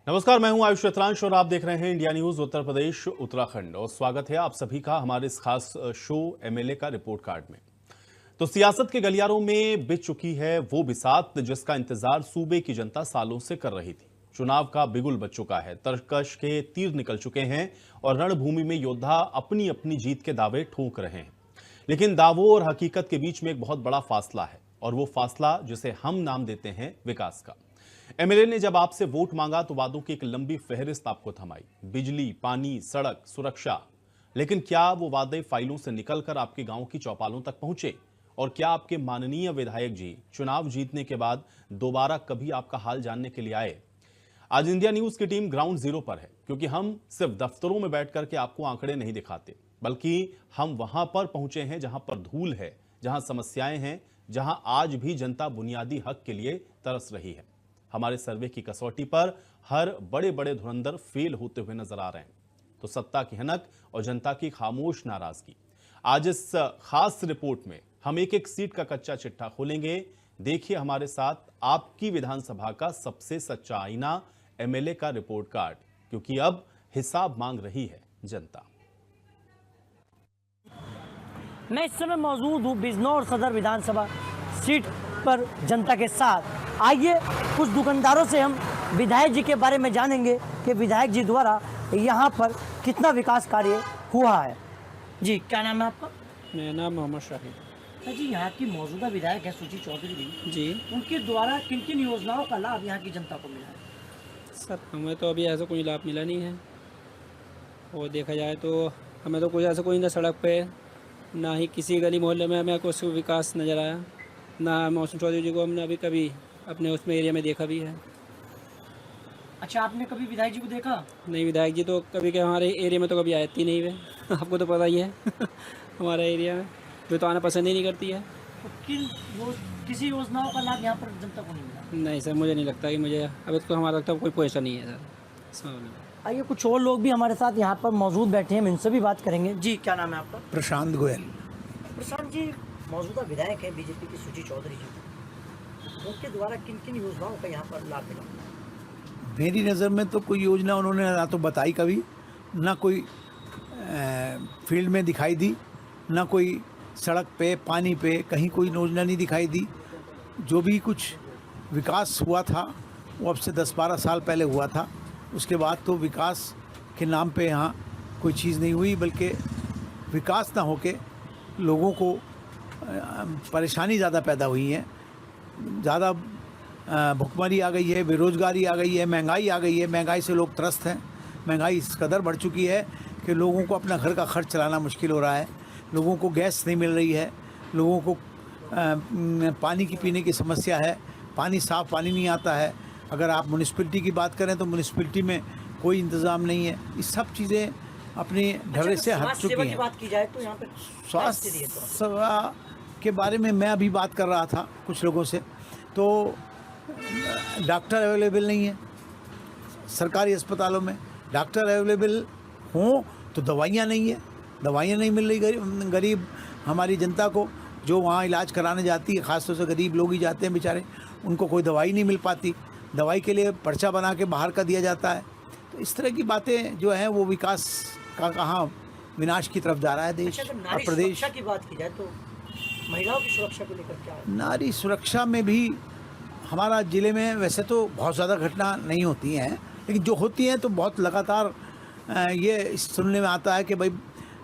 नमस्कार, मैं हूं आयुष रतलांश और आप देख रहे हैं इंडिया न्यूज उत्तर प्रदेश उत्तराखंड। और स्वागत है आप सभी का हमारे इस खास शो एमएलए का रिपोर्ट कार्ड में। तो सियासत के गलियारों में बिछ चुकी है वो बिसात जिसका इंतजार सूबे की जनता सालों से कर रही थी। चुनाव का बिगुल बज चुका है, तरकश के तीर निकल चुके हैं और रणभूमि में योद्धा अपनी अपनी जीत के दावे ठोक रहे हैं। लेकिन दावों और हकीकत के बीच में एक बहुत बड़ा फासला है, और वो फासला जिसे हम नाम देते हैं विकास का। एमएलए ने जब आपसे वोट मांगा तो वादों की एक लंबी फहरिस्त आपको थमाई, बिजली, पानी, सड़क, सुरक्षा। लेकिन क्या वो वादे फाइलों से निकलकर आपके गांव की चौपालों तक पहुंचे? और क्या आपके माननीय विधायक जी चुनाव जीतने के बाद दोबारा कभी आपका हाल जानने के लिए आए? आज इंडिया न्यूज की टीम ग्राउंड जीरो पर है, क्योंकि हम सिर्फ दफ्तरों में बैठकर के आपको आंकड़े नहीं दिखाते, बल्कि हम वहां पर पहुंचे हैं जहां पर धूल है, जहां समस्याएं हैं, जहां आज भी जनता बुनियादी हक के लिए तरस रही है। हमारे सर्वे की कसौटी पर हर बड़े बड़े धुरंधर फेल होते हुए नजर आ रहे हैं। तो सत्ता की हनक और जनता की खामोश नाराजगी। आज इस खास रिपोर्ट में हम एक एक सीट का कच्चा चिट्ठा खोलेंगे। देखिए हमारे साथ आपकी विधानसभा का सबसे सच्चा आईना, एमएलए का रिपोर्ट कार्ड, क्योंकि अब हिसाब मांग रही है जनता। मैं इस समय मौजूद हूँ बिजनौर सदर विधानसभा सीट पर जनता के साथ। आइए कुछ दुकानदारों से हम विधायक जी के बारे में जानेंगे कि विधायक जी द्वारा यहाँ पर कितना विकास कार्य हुआ है। जी, क्या नाम है आपका? मेरा नाम मोहम्मद शाहिद। जी, यहाँ की मौजूदा विधायक है सुची चौधरी जी। उनके द्वारा किन किन योजनाओं का लाभ यहाँ की जनता को मिला है? सर, हमें तो अभी ऐसा कोई लाभ मिला नहीं है, और देखा जाए तो हमें तो कोई ऐसा कोई ना सड़क पे, ना ही किसी गली मोहल्ले में हमें कुछ विकास नज़र आया। ना मौसम चौधरी जी को हमने अभी कभी अपने उसमें एरिया में देखा भी है। अच्छा, आपने कभी विधायक जी को देखा? नहीं, विधायक जी तो कभी के हमारे एरिया में तो कभी आती नहीं वे आपको तो पता ही है हमारे एरिया में वे तो आना पसंद ही नहीं करती है। तो किसी योजनाओं का लाभ यहाँ पर जनता को नहीं मिला? नहीं सर, मुझे नहीं लगता कि मुझे अभी तो हमारा लगता है कोई पैसा नहीं है सर। आइए कुछ और लोग भी हमारे साथ यहाँ पर मौजूद बैठे हैं, हम इनसे भी बात करेंगे। जी, क्या नाम है आपका? प्रशांत गोयल। प्रशांत जी, मौजूदा विधायक है बीजेपी की सुची चौधरी जी, उनके द्वारा किन किन योजनाओं का यहाँ पर लाभ मिला? मेरी नज़र में तो कोई योजना उन्होंने ना तो बताई कभी, ना कोई फील्ड में दिखाई दी, ना कोई सड़क पे, पानी पे कहीं कोई योजना नहीं दिखाई दी। जो भी कुछ विकास हुआ था वो अब से 10-12 साल पहले हुआ था। उसके बाद तो विकास के नाम पे यहाँ कोई चीज़ नहीं हुई, बल्कि विकास ना होके लोगों को परेशानी ज़्यादा पैदा हुई है। ज़्यादा भुखमरी आ गई है, बेरोज़गारी आ गई है, महंगाई आ गई है। महंगाई से लोग त्रस्त हैं। महंगाई इस कदर बढ़ चुकी है कि लोगों को अपना घर का खर्च चलाना मुश्किल हो रहा है। लोगों को गैस नहीं मिल रही है, लोगों को पानी की पीने की समस्या है, पानी साफ़ पानी नहीं आता है। अगर आप म्यूनिसिपैलिटी की बात करें तो म्यूनिसिपैलिटी में कोई इंतज़ाम नहीं है। ये सब चीज़ें अपने ढर्रे से हट चुकी हैं। बात की जाए तो यहाँ पे स्वास्थ्य सेवा के बारे में मैं अभी बात कर रहा था कुछ लोगों से, तो डॉक्टर अवेलेबल नहीं है सरकारी अस्पतालों में। डॉक्टर अवेलेबल हों तो दवाइयाँ नहीं है, दवाइयाँ नहीं मिल रही गरीब हमारी जनता को जो वहाँ इलाज कराने जाती है। ख़ासतौर से गरीब लोग ही जाते हैं बेचारे, उनको कोई दवाई नहीं मिल पाती। दवाई के लिए पर्चा बना के बाहर का दिया जाता है। तो इस तरह की बातें जो हैं वो विकास का कहाँ विनाश की तरफ जा रहा है देश और प्रदेश। की बात की जाए तो महिलाओं की सुरक्षा को लेकर क्या है? नारी सुरक्षा में भी हमारा ज़िले में वैसे तो बहुत ज़्यादा घटना नहीं होती हैं, लेकिन जो होती हैं तो बहुत लगातार ये सुनने में आता है कि भाई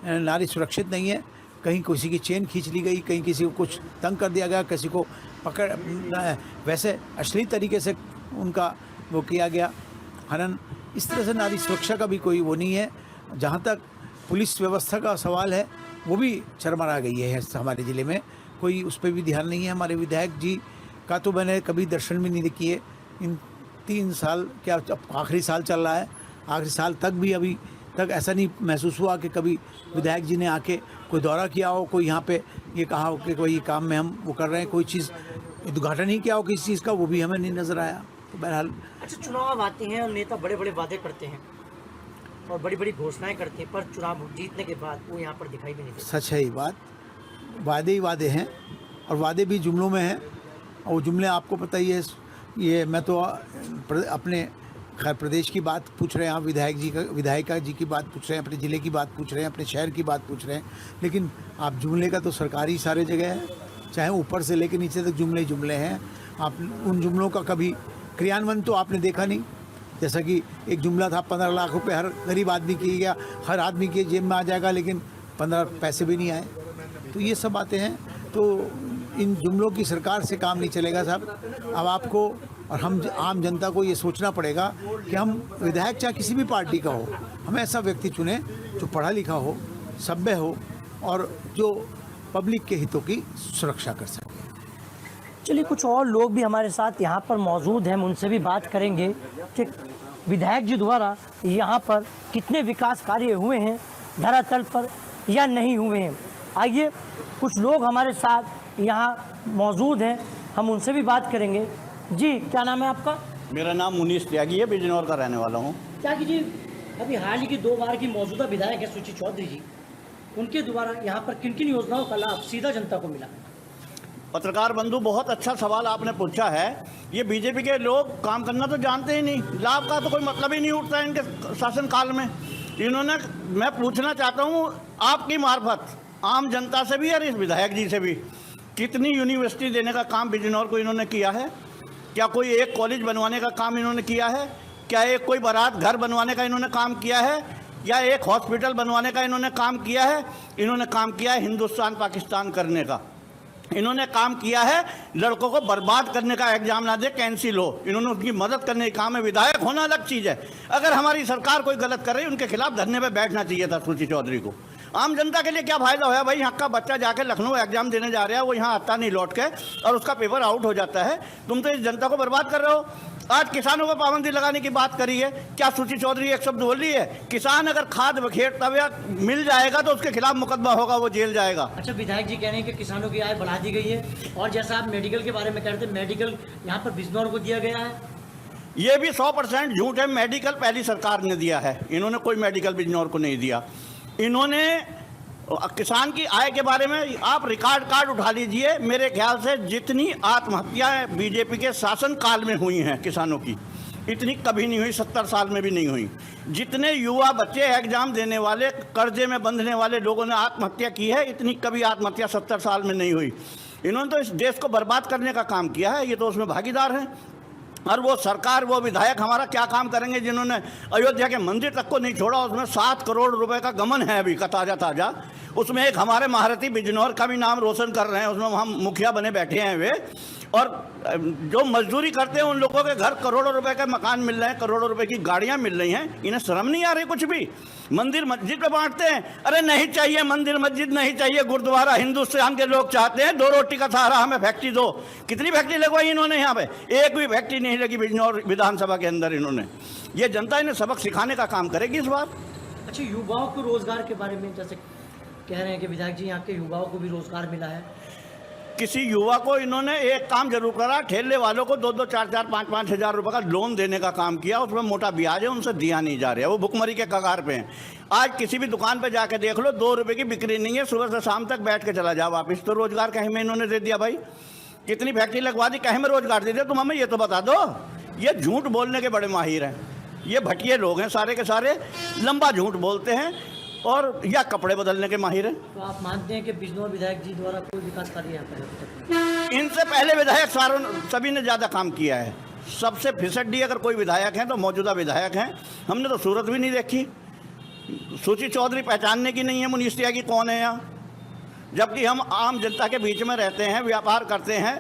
नारी सुरक्षित नहीं है। कहीं किसी की चेन खींच ली गई, कहीं किसी को कुछ तंग कर दिया गया, किसी को पकड़ वैसे अश्लील तरीके से उनका वो किया गया हनन। इस तरह से नारी सुरक्षा का भी कोई वो नहीं है। जहाँ तक पुलिस व्यवस्था का सवाल है वो भी चरमरा गई है हमारे ज़िले में, कोई उस पर भी ध्यान नहीं है। हमारे विधायक जी का तो मैंने कभी दर्शन भी नहीं किए इन 3 साल, क्या अब आखिरी साल चल रहा है, आखिरी साल तक भी अभी तक ऐसा नहीं महसूस हुआ कि कभी विधायक जी ने आके कोई दौरा किया हो, कोई यहाँ पे ये कहा हो कि कोई काम में हम वो कर रहे हैं, कोई चीज़ उद्घाटन ही किया हो किसी चीज़ का, वो भी हमें नहीं नज़र आया। तो बहरहाल अच्छा, चुनाव आते हैं और नेता बड़े बड़े वादे करते हैं और बड़ी बड़ी घोषणाएं करते हैं, पर चुनाव जीतने के बाद वो यहाँ पर दिखाई भी नहीं देते। सच है ये बात, वादे ही वादे हैं और वादे भी जुमलों में हैं। और वो जुमले आपको पता ही है, ये मैं तो अपने खैर प्रदेश की बात पूछ रहे हैं आप, विधायिका जी की बात पूछ रहे हैं, अपने ज़िले की बात पूछ रहे हैं, अपने शहर की बात पूछ रहे हैं, लेकिन आप जुमले का तो सरकारी सारे जगह है, चाहे ऊपर से लेकर नीचे तक जुमले जुमले हैं। आप उन जुमलों का कभी क्रियान्वयन तो आपने देखा नहीं। जैसा कि एक जुमला था 15 लाख रुपए हर गरीब आदमी की या हर आदमी के जेब में आ जाएगा, लेकिन 15 पैसे भी नहीं आए। तो ये सब बातें हैं। तो इन जुमलों की सरकार से काम नहीं चलेगा साहब। अब आपको और हम आम जनता को ये सोचना पड़ेगा कि हम विधायक चाहे किसी भी पार्टी का हो, हम ऐसा व्यक्ति चुने जो पढ़ा लिखा हो, सभ्य हो और जो पब्लिक के हितों की सुरक्षा कर सके। चलिए, कुछ और लोग भी हमारे साथ यहाँ पर मौजूद हैं, हम उनसे भी बात करेंगे कि विधायक जी द्वारा यहाँ पर कितने विकास कार्य हुए हैं धरातल पर या नहीं हुए हैं। आइए, कुछ लोग हमारे साथ यहाँ मौजूद हैं, हम उनसे भी बात करेंगे। जी, क्या नाम है आपका? मेरा नाम मुनीश त्यागी है, बिजनौर का रहने वाला हूँ। त्यागी जी, अभी हाल ही की 2 बार की मौजूदा विधायक है सुची चौधरी जी, उनके द्वारा यहाँ पर किन किन योजनाओं का लाभ सीधा जनता को मिला? पत्रकार बंधु, बहुत अच्छा सवाल आपने पूछा है। ये बीजेपी के लोग काम करना तो जानते ही नहीं, लाभ का तो कोई मतलब ही नहीं उठता है इनके शासनकाल में। इन्होंने, मैं पूछना चाहता हूँ आपकी मार्फत आम जनता से भी और इस विधायक जी से भी, कितनी यूनिवर्सिटी देने का काम बिजनौर को इन्होंने किया है? क्या कोई एक कॉलेज बनवाने का काम इन्होंने किया है? क्या एक कोई बारात घर बनवाने का इन्होंने काम किया है? या एक हॉस्पिटल बनवाने का इन्होंने काम किया है? इन्होंने काम किया है हिंदुस्तान पाकिस्तान करने का। इन्होंने काम किया है लड़कों को बर्बाद करने का, एग्जाम ना दे कैंसिल हो। इन्होंने उनकी मदद करने का काम है। विधायक होना अलग चीज़ है। अगर हमारी सरकार कोई गलत कर रही है, उनके खिलाफ धरने पे बैठना चाहिए था सुची चौधरी को। आम जनता के लिए क्या फ़ायदा होया भाई? यहाँ का बच्चा जाके लखनऊ एग्जाम देने जा रहा है, वो यहाँ आता नहीं लौट के, और उसका पेपर आउट हो जाता है। तुम तो इस जनता को बर्बाद कर रहे हो। आज किसानों को पाबंदी लगाने की बात करी है, क्या सुची चौधरी एक शब्द बोल रही है? किसान अगर खाद बखेरता हुआ मिल जाएगा तो उसके खिलाफ मुकदमा होगा, वो जेल जाएगा। अच्छा, विधायक जी कह रहे हैं कि किसानों की आय बढ़ा दी गई है, और जैसा आप मेडिकल के बारे में कह रहे थे, मेडिकल यहाँ पर बिजनौर को दिया गया है। ये भी 100% झूठ है। मेडिकल पहली सरकार ने दिया है, इन्होंने कोई मेडिकल बिजनौर को नहीं दिया। इन्होंने किसान की आय के बारे में आप रिकॉर्ड कार्ड उठा लीजिए, मेरे ख्याल से जितनी आत्महत्याएं बीजेपी के शासनकाल में हुई हैं किसानों की, इतनी कभी नहीं हुई, 70 साल में भी नहीं हुई। जितने युवा बच्चे एग्जाम देने वाले, कर्जे में बंधने वाले लोगों ने आत्महत्या की है, इतनी कभी आत्महत्या 70 साल में नहीं हुई। इन्होंने तो इस देश को बर्बाद करने का काम किया है, ये तो उसमें भागीदार हैं। और वो सरकार, वो विधायक हमारा क्या काम करेंगे जिन्होंने अयोध्या के मंदिर तक को नहीं छोड़ा? उसमें 7 करोड़ रुपए का गमन है अभी का ताज़ा। उसमें एक हमारे महारथी बिजनौर का भी नाम रोशन कर रहे हैं, उसमें हम मुखिया बने बैठे हैं वे। और जो मजदूरी करते हैं उन लोगों के घर करोड़ों रुपए के मकान मिल रहे हैं, करोड़ों रुपए की गाड़ियां मिल रही हैं। इन्हें शर्म नहीं आ रही कुछ भी? मंदिर मस्जिद पे बांटते हैं। अरे नहीं चाहिए मंदिर मस्जिद, नहीं चाहिए गुरुद्वारा। हिंदुस्तान के लोग चाहते हैं 2 रोटी का सहारा, हमें फैक्ट्री दो। कितनी फैक्ट्री लगवाई इन्होंने यहाँ पे? एक भी फैक्ट्री नहीं लगी बिजनौर विधानसभा के अंदर। इन्होंने, ये जनता इन्हें सबक सिखाने का काम करेगी इस बार। अच्छा, युवाओं को रोजगार के बारे में जैसे कह रहे हैं कि विधायक जी, यहाँ के युवाओं को भी रोजगार मिला है। किसी युवा को इन्होंने एक काम जरूर करा, ठेले वालों को 2-2, 4-4, 5-5 हज़ार रुपये का लोन देने का काम किया। उसमें मोटा ब्याज है, उनसे दिया नहीं जा रहा है, वो भुखमरी के कगार पे हैं। आज किसी भी दुकान पे जाके देख लो, 2 रुपये की बिक्री नहीं है, सुबह से शाम तक बैठ के चला जाओ वापिस। तो रोजगार कहीं में इन्होंने दे दिया भाई? कितनी फैक्ट्री लगवा दी, कहीं में रोजगार दे दिया? तुम हमें ये तो बता दो। ये झूठ बोलने के बड़े माहिर हैं, ये भटिये लोग हैं सारे के सारे, लंबा झूठ बोलते हैं और या कपड़े बदलने के माहिर हैं। तो आप मानते हैं कि बिजनौर विधायक जी द्वारा कोई विकास कार्य यहाँ पर? इनसे पहले विधायक सभी ने ज़्यादा काम किया है। सबसे फिसड्डी अगर कोई विधायक हैं तो मौजूदा विधायक हैं। हमने तो सूरत भी नहीं देखी। सुची चौधरी पहचानने की नहीं है मुनीश त्यागी कौन है यहाँ, जबकि हम आम जनता के बीच में रहते हैं, व्यापार करते हैं,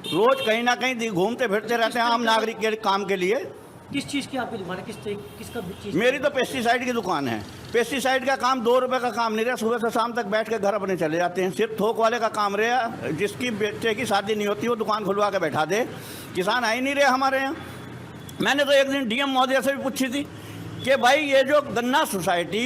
रोज कहीं ना कहीं घूमते फिरते रहते हैं आम नागरिक के काम के लिए। किस चीज़ की आपकी दुकान है? किसका चीज़? मेरी तो पेस्टिसाइड की दुकान है। पेस्टिसाइड का काम 2 रुपये का काम नहीं रहा, सुबह से शाम तक बैठ के घर अपने चले जाते हैं। सिर्फ थोक वाले का काम रहा, जिसकी बच्चे की शादी नहीं होती वो दुकान खुलवा के बैठा दे। किसान आ ही नहीं रहे हमारे यहाँ। मैंने तो एक दिन डीएम महोदय से भी पूछी थी कि भाई ये जो गन्ना सोसाइटी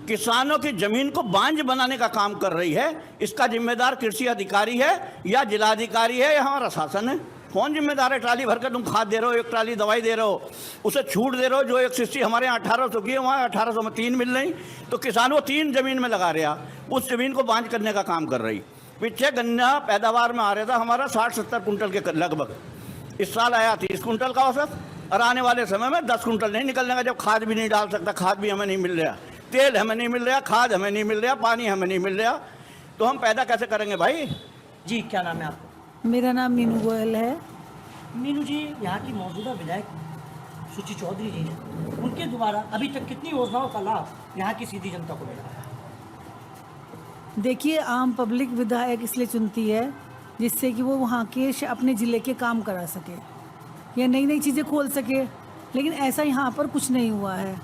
किसानों की ज़मीन को बांझ बनाने का काम कर रही है, इसका जिम्मेदार कृषि अधिकारी है या जिलाधिकारी है या हमारा शासन है? कौन जिम्मेदार है? ट्राली भर कर तुम खाद दे रहे हो, एक ट्राली दवाई दे रहे हो, उसे छूट दे रहे हो। जो एक शिष्टी हमारे यहाँ 1800 की है, वहाँ 1800 में 3 मिल रही, तो किसान वो 3 ज़मीन में लगा रहा, उस ज़मीन को बांझ करने का काम कर रही। पीछे गन्ना पैदावार में आ रहा था हमारा 60-70 कुंटल के लगभग, इस साल आया 30 कुंटल का औसत। और आने वाले समय में 10 कुंटल नहीं निकलने का, जब खाद भी नहीं डाल सकता, खाद भी हमें नहीं मिल रहा, तेल हमें नहीं मिल रहा, खाद हमें नहीं मिल रहा, पानी हमें नहीं मिल रहा, तो हम पैदा कैसे करेंगे भाई? जी, क्या नाम है आपका? मेरा नाम मीनू गोयल है। मीनू जी, यहाँ की मौजूदा विधायक सुची चौधरी जी हैं, उनके द्वारा अभी तक कितनी योजनाओं का लाभ यहाँ की सीधी जनता को मिला है? देखिए, आम पब्लिक विधायक इसलिए चुनती है जिससे कि वो वहाँ के अपने ज़िले के काम करा सके या नई नई चीज़ें खोल सके, लेकिन ऐसा यहाँ पर कुछ नहीं हुआ है,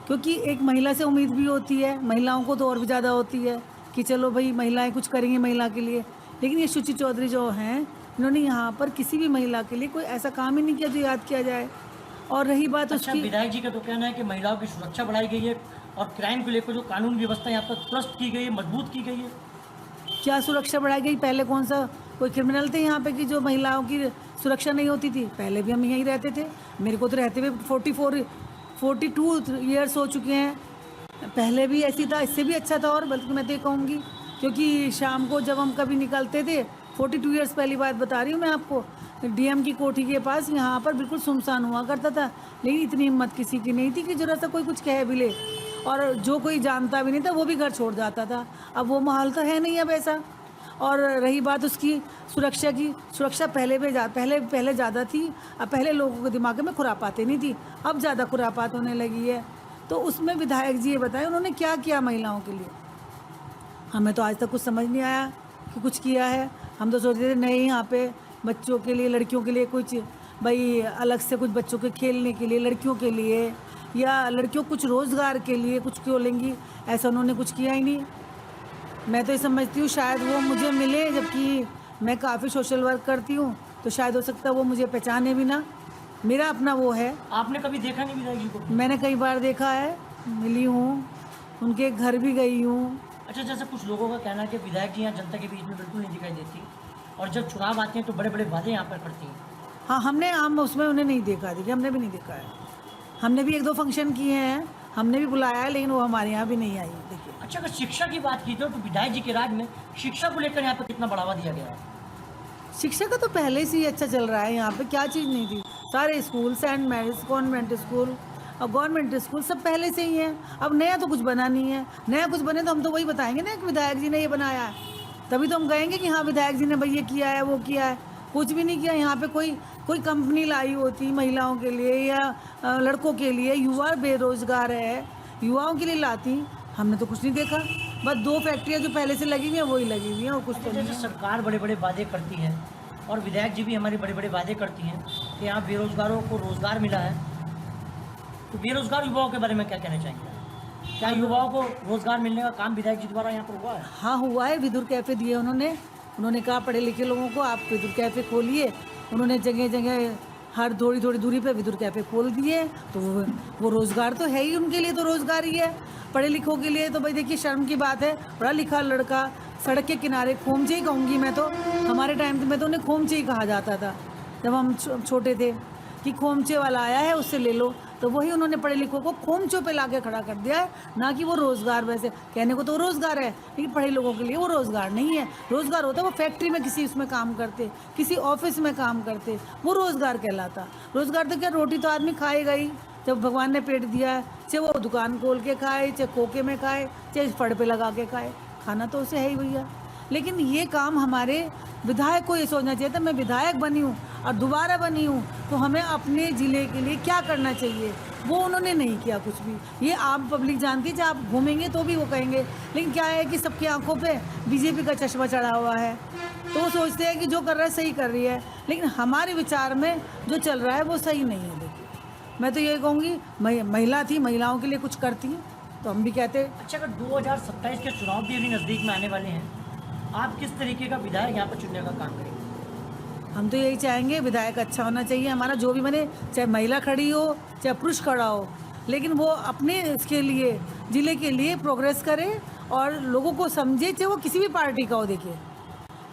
क्योंकि एक महिला से उम्मीद भी होती है, महिलाओं को तो और भी ज़्यादा होती है कि चलो भाई महिलाएं कुछ करेंगी महिला के लिए, लेकिन ये सुची चौधरी जो हैं, इन्होंने यहाँ पर किसी भी महिला के लिए कोई ऐसा काम ही नहीं किया जो याद किया जाए। और रही बात अच्छा, उसकी, विधायक जी का तो कहना है कि महिलाओं की सुरक्षा बढ़ाई गई है और क्राइम को लेकर जो कानून व्यवस्था यहाँ पर त्रस्त की गई है, मजबूत की गई है। क्या सुरक्षा बढ़ाई गई? पहले कौन सा कोई क्रिमिनल थे यहाँ पे कि जो महिलाओं की सुरक्षा नहीं होती थी? पहले भी हम यहीं रहते थे, मेरे को तो रहते हुए 42 ईयर्स हो चुके हैं। पहले भी ऐसी था, इससे भी अच्छा था, और बल्कि मैं तो ये कहूँगी, क्योंकि शाम को जब हम कभी निकलते थे, 42 ईयर्स पहली बात बता रही हूँ मैं आपको, डीएम की कोठी के पास यहाँ पर बिल्कुल सुनसान हुआ करता था, लेकिन इतनी हिम्मत किसी की नहीं थी कि जरा सा कोई कुछ कह भी ले, और जो कोई जानता भी नहीं था वो भी घर छोड़ जाता था। अब वो माहौल तो है नहीं अब ऐसा। और रही बात उसकी सुरक्षा की, सुरक्षा पहले ज़्यादा थी, अब पहले लोगों के दिमाग में खुरापाते नहीं थी, अब ज़्यादा खुरापात होने लगी है। तो उसमें विधायक जी ये बताएं उन्होंने क्या किया महिलाओं के लिए? हमें तो आज तक कुछ समझ नहीं आया कि कुछ किया है। हम तो सोचते थे नहीं, यहाँ पे बच्चों के लिए, लड़कियों के लिए कुछ भाई अलग से कुछ बच्चों के खेलने के लिए, लड़कियों के लिए या लड़कियों कुछ रोज़गार के लिए कुछ क्यों लेंगी, ऐसा उन्होंने कुछ किया ही नहीं। मैं तो ये समझती हूँ शायद वो मुझे मिले, जबकि मैं काफ़ी सोशल वर्क करती हूँ, तो शायद हो सकता है वो मुझे पहचाने भी ना, मेरा अपना वो है। आपने कभी देखा नहीं विधायक जी को? मैंने कई बार देखा है, मिली हूँ, उनके घर भी गई हूँ। अच्छा, जैसे कुछ लोगों का कहना है कि विधायक जी यहाँ जनता के बीच में बिल्कुल नहीं दिखाई देती, और जब चुनाव आते हैं तो बड़े बड़े वादे यहाँ पर करती हैं। हाँ, हम उसमें उन्हें नहीं देखा, देखिए हमने भी नहीं देखा है। हमने भी 1-2 फंक्शन किए हैं, हमने भी बुलाया है, लेकिन वो हमारे यहाँ भी नहीं आई। देखिए, अच्छा, अगर शिक्षा की बात की तो विधायक जी के राज में शिक्षा को लेकर यहाँ पर कितना बढ़ावा दिया गया है? शिक्षा का तो पहले से ही अच्छा चल रहा है यहाँ पे, क्या चीज़ नहीं थी। सारे school, Saint Mary's convent school और गवर्नमेंट स्कूल सब पहले से ही है। अब नया तो कुछ बना नहीं है, नया कुछ बने तो हम तो वही बताएंगे ना कि विधायक जी ने ये बनाया है, तभी तो हम कहेंगे कि हाँ विधायक जी ने भाई ये किया है, वो किया है। कुछ भी नहीं किया। यहाँ पे कोई कंपनी लाई होती महिलाओं के लिए या लड़कों के लिए, युवा बेरोजगार है, युवाओं के लिए लाती, हमने तो कुछ नहीं देखा। बस 2 फैक्ट्रियाँ जो पहले से लगी हुई हैं वही लगी हुई हैं, और कुछ तो नहीं है। सरकार बड़े बड़े वादे करती है और विधायक जी भी हमारे बड़े बड़े वादे करती हैं कि यहाँ बेरोजगारों को रोजगार मिला है, तो बेरोजगार युवाओं के बारे में क्या कहना चाहेंगे? क्या युवाओं को रोजगार मिलने का काम विधायक जी द्वारा यहाँ पर हुआ है? हाँ, हुआ है। विदुर कैफ़े दिए उन्होंने कहा पढ़े लिखे लोगों को आप विदुर कैफ़े खोलिए। उन्होंने जगह जगह हर थोड़ी दूरी पे विदुर कैफ़े खोल दिए, तो वो रोज़गार तो है ही, उनके लिए तो रोज़गार ही है। पढ़े लिखों के लिए तो भाई देखिए शर्म की बात है, पढ़ा लिखा लड़का सड़क के किनारे, खोमचे ही कहूँगी मैं तो, हमारे टाइम में तो उन्हें खोमचे ही कहा जाता था जब हम छोटे थे, कि खोमचे वाला आया है उससे ले लो। तो वही उन्होंने पढ़े लिखों को खोमचों पे लाके खड़ा कर दिया है, ना कि वो रोज़गार। वैसे कहने को तो रोज़गार है, लेकिन पढ़े लोगों के लिए वो रोज़गार नहीं है। रोज़गार होता है वो फैक्ट्री में किसी उसमें काम करते, किसी ऑफिस में काम करते, वो रोज़गार कहलाता। रोज़गार तो क्या, रोटी तो आदमी खाएगा ही जब भगवान ने पेट दिया है, चाहे वो दुकान खोल के खाए, चाहे खोके में खाए, चाहे फड़ पे लगा के खाए, खाना तो उसे है ही भैया। लेकिन ये काम हमारे विधायक को ये सोचना चाहिए था, मैं विधायक बनी हूँ और दोबारा बनी हूँ तो हमें अपने ज़िले के लिए क्या करना चाहिए, वो उन्होंने नहीं किया कुछ भी। ये आम पब्लिक जानती है, आप घूमेंगे तो भी वो कहेंगे, लेकिन क्या है कि सबकी आंखों पे बीजेपी का चश्मा चढ़ा हुआ है, तो वो सोचते हैं कि जो कर रहा है सही कर रही है, लेकिन हमारे विचार में जो चल रहा है वो सही नहीं है। देखिए, मैं तो ये कहूँगी महिला थी, महिलाओं के लिए कुछ करती तो हम भी कहते। अच्छा, अगर 2027 के चुनाव भी अभी नज़दीक में आने वाले हैं, आप किस तरीके का विधायक यहाँ पर चुनने का काम करेंगे? हम तो यही चाहेंगे विधायक अच्छा होना चाहिए हमारा, जो भी बने, चाहे महिला खड़ी हो चाहे पुरुष खड़ा हो, लेकिन वो अपने इसके लिए, ज़िले के लिए प्रोग्रेस करे और लोगों को समझे, चाहे वो किसी भी पार्टी का हो। देखिए,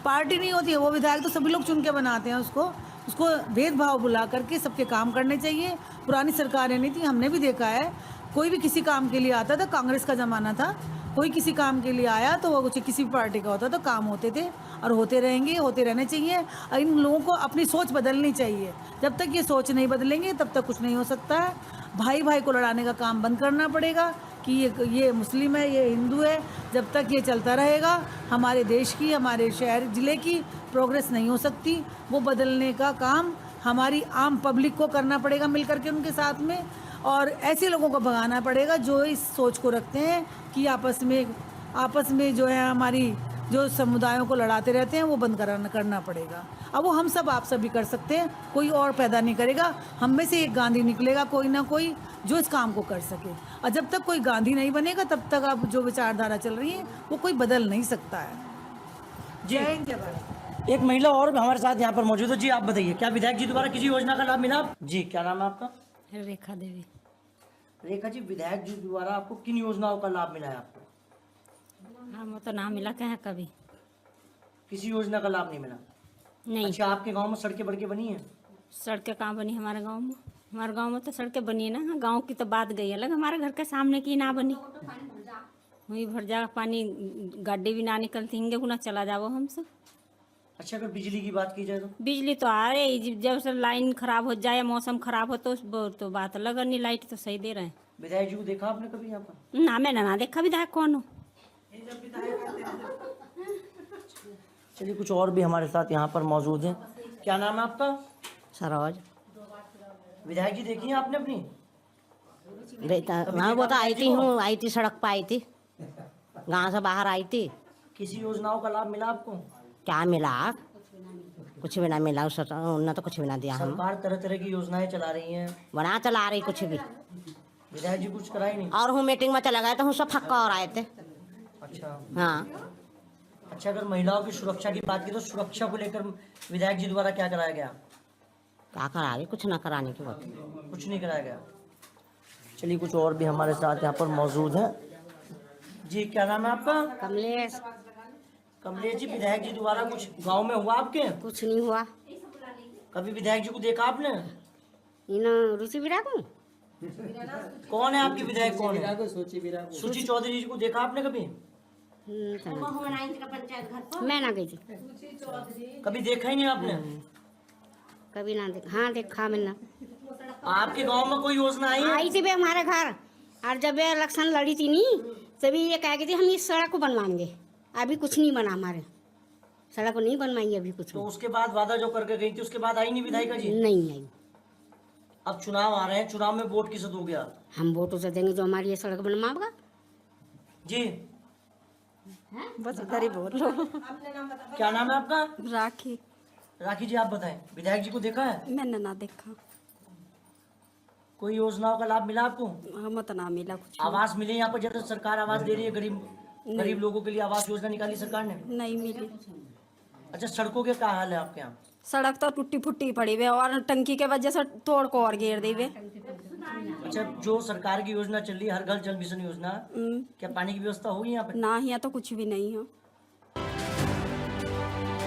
पार्टी नहीं होती है, वो विधायक तो सभी लोग चुन के बनाते हैं, उसको भेदभाव बुला करके सबके काम करने चाहिए। पुरानी सरकारें नहीं थी, हमने भी देखा है, कोई भी किसी काम के लिए आता था, कांग्रेस का ज़माना था कोई किसी काम के लिए आया तो वो कुछ किसी भी पार्टी का होता तो काम होते थे और होते रहेंगे, होते रहने चाहिए। और इन लोगों को अपनी सोच बदलनी चाहिए। जब तक ये सोच नहीं बदलेंगे तब तक कुछ नहीं हो सकता है। भाई भाई को लड़ाने का काम बंद करना पड़ेगा कि ये मुस्लिम है, ये हिंदू है। जब तक ये चलता रहेगा हमारे देश की, हमारे शहर ज़िले की प्रोग्रेस नहीं हो सकती। वो बदलने का काम हमारी आम पब्लिक को करना पड़ेगा मिल करके उनके साथ में, और ऐसे लोगों को भगाना पड़ेगा जो इस सोच को रखते हैं कि आपस में जो है हमारी जो समुदायों को लड़ाते रहते हैं वो बंद करना पड़ेगा। अब वो हम सब आप सभी कर सकते हैं, कोई और पैदा नहीं करेगा। हम में से एक गांधी निकलेगा कोई ना कोई जो इस काम को कर सके। और जब तक कोई गांधी नहीं बनेगा तब तक अब जो विचारधारा चल रही है वो कोई बदल नहीं सकता है। जी। जय हिंद, जय भारत। एक महिला और भी हमारे साथ यहाँ पर मौजूद है। जी आप बताइए, क्या विधायक जी द्वारा किसी योजना का लाभ मिला? जी, क्या नाम है आपका? रेखा देवी। रेखा जी, विधायक जी द्वारा आपको किन योजनाओं का लाभ मिला है? आपको हम तो ना मिला कहीं कभी किसी योजना का लाभ नहीं मिला? नहीं। अच्छा, आपके गांव में सड़कें बड़के बनी हैं? सड़कें कहाँ बनी हमारे गांव में? हमारे गांव में तो सड़कें बनी है ना। गांव की तो बात गई अलग, हमारे घर के सामने की ना बनी। वही भर जा पानी, गाड़ी भी ना निकलती, हिंगे गुना चला जाओ हम सब। अच्छा, अगर बिजली की बात की जाए तो? बिजली तो आ रही, जब से लाइन खराब हो जाए, मौसम खराब हो तो बात अलग, नहीं लाइट तो सही दे रहे हैं। विधायक जी को देखा आपने कभी यहाँ पर? ना मैंने ना देखा विधायक कौन हो। चलिए, कुछ और भी हमारे साथ यहाँ पर मौजूद हैं। क्या नाम है आपका? सरोज। विधायक जी देखी हैं आपने अपनी? मैं वो तो आई थी सड़क पर आई थी, गांव से बाहर आई थी। किसी योजनाओं का लाभ मिला आपको? क्या मिला? कुछ भी ना मिला। उन्होंने तो कुछ भी ना दिया। हम सरकार तरह तरह की योजनाएं चला रही हैं, बना चला रही कुछ भी। विधायक जी कुछ कराई नहीं? और हूँ मीटिंग में चला गए तो हूँ सब फक्का और आए थे। अच्छा। हाँ। अच्छा, अगर महिलाओं की सुरक्षा की बात की तो सुरक्षा को लेकर विधायक जी द्वारा क्या कराया गया? क्या करागे? कुछ ना कराने की बात। कुछ नहीं कराया गया। चलिए, कुछ और भी हमारे साथ यहाँ पर मौजूद हैं। जी, क्या नाम है आपका? कमलेश। कमलेश जी, विधायक जी द्वारा कुछ गांव में हुआ आपके? कुछ नहीं हुआ। कभी विधायक जी को देखा आपने? इन रुचि विराग हूँ। कौन है आपकी विधायक? कौन है? सुची चौधरी जी को देखा आपने कभी? मैं ना गई थी कभी देखा ही नहीं आपने? कभी ना देखा। हाँ देखा मैंने। आपके गांव में कोई योजना आई है? आई थी बे हमारे घर, और जब ये इलेक्शन लड़ी थी नहीं तभी ये कह गई थी हम इस सड़क को बनवाएंगे। अभी कुछ नहीं बना, हमारे सड़क को नहीं बनवाई अभी कुछ। तो उसके बाद वादा जो करके गई थी उसके बाद आई नहीं विधायिका जी? नहीं आई। अब चुनाव आ रहे हैं, चुनाव में वोट किसे दोगे आप? हम वोटों से देंगे जो हमारी ये सड़क बनवाएगा। जी, बस इधर ही बोल लो। क्या नाम है आपका? राखी। राखी जी, आप बताएं, विधायक जी को देखा है? मैंने ना देखा। कोई योजनाओं का लाभ मिला आपको? हमें तो ना मिला कुछ। आवास मिले यहाँ पर? जैसे सरकार आवास दे रही है, गरीब लोगों के लिए आवास योजना निकाली सरकार ने। नहीं मिली। अच्छा, सड़कों के क्या हाल है आपके यहाँ? सड़क तो टूटी फुट्टी पड़ी हुई और टंकी के वजह से तोड़ को और घेर दी हुए। अच्छा, जो सरकार की योजना चल रही है, हर घर जल मिशन योजना, क्या पानी की व्यवस्था होगी यहाँ पे? ना, यहाँ तो कुछ भी नहीं है।